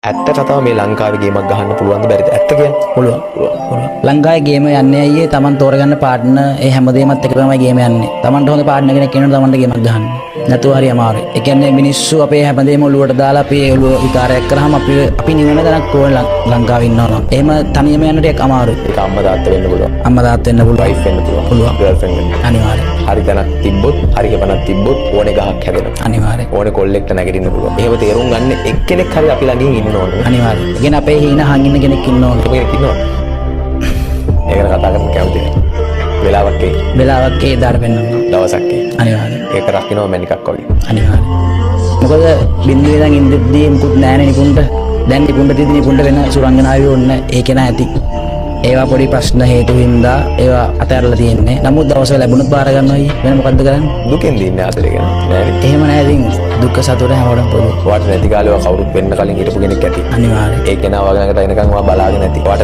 ඇත්තට තමයි මේ ලංකාවේ ගේමක් ගහන්න පුළුවන් ද බැරිද? ඇත්ත කියන්න. පුළුවන්. ලංකාවේ ගේම යන්නේ අයියේ Taman තෝරගන්න පාර්ට්නර් ඒ හැමදේමත් එක තමයි ගේම යන්නේ. Tamanට හොඳ පාර්ට්නර් කෙනෙක් ඉන්නොත් Tamanට ගේමක් ගහන්න. නැතුව හරි අමාරුයි. ඒ කියන්නේ මිනිස්සු අපේ හැමදේම ඔලුවට දාලා අපේ ඔලුව විකාරයක් කරාම අපි නිවන දණක් ඕන ලංකාවේ ඉන්නවා. එහෙම තනියම යන්න ටිකක් අමාරුයි. ඒක අම්මා තාත්තා වෙන්න පුළුවන්. අම්මා තාත්තා වෙන්න පුළුවන්. වයිෆ් වෙන්න පුළුවන්. පුළුවන්. ගර්ල්ෆ්‍රෙන්ඩ් වෙන්න. අනිවාර්යයෙන්. හරි තැනක් තිබ්බොත්, හරි ගමනක් තිබ්බොත් ඕනේ ගහක් හැදෙනවා. අනිවාර්යයෙන්. ඕනේ කොල්ලෙක්ට නැගිටින්න පුළුවන්. එහෙම තේරුම් ගන්න එක්කෙනෙක් හරි අපි ළඟින් ඉන්න ඕනේ. අනිවාර්යයෙන්. ඒ කියන්නේ අපේ හීන හංගින්න කෙනෙක් ඉන්න ඕනේ. කෙනෙක් ඉන්නවා. ඒකට කතා කරන්න කැමති නෑ. වෙලාවක් එයි. වෙලාවක් ඒ දාර වෙන්න ඕනේ. දවසක් එයි. අනිවාර්යයෙන්. ඒක රකින්න මැනිකක් වගේ. අනිවාර්යයෙන්. මොකද බින්දුවේ ඉඳන් ඉඳද්දී මුකුත් නැහැනේ නිකුන්ට. දැන් නිකුන්ට තියදී නිකුන්ට වෙන සුරංගනාවේ ඕන්න ඒක නෑ ඇති. ඒවා පොඩි ප්‍රශ්න හේතු හින්දා ඒවා අතහැරලා තියෙන්නේ. නමුත් දවසක ලැබුණොත් බාර ගන්නවා අයියේ. වෙන මොකද්ද කරන්නේ? දුකෙන් දින්නේ ආදරේ ගැන. නෑනේ. එහෙම නෑ ඉතින් දුක්ඛ සතුට හැමෝටම පොදු. වාට නැති කාලේ කවුරුත් වෙන්න කලින් හිටපු කෙනෙක් ඇති. අනිවාර්යයෙන්. ඒ කෙනා වගේ ළඟට එනකන් වා බලාගෙන ඇති. වාට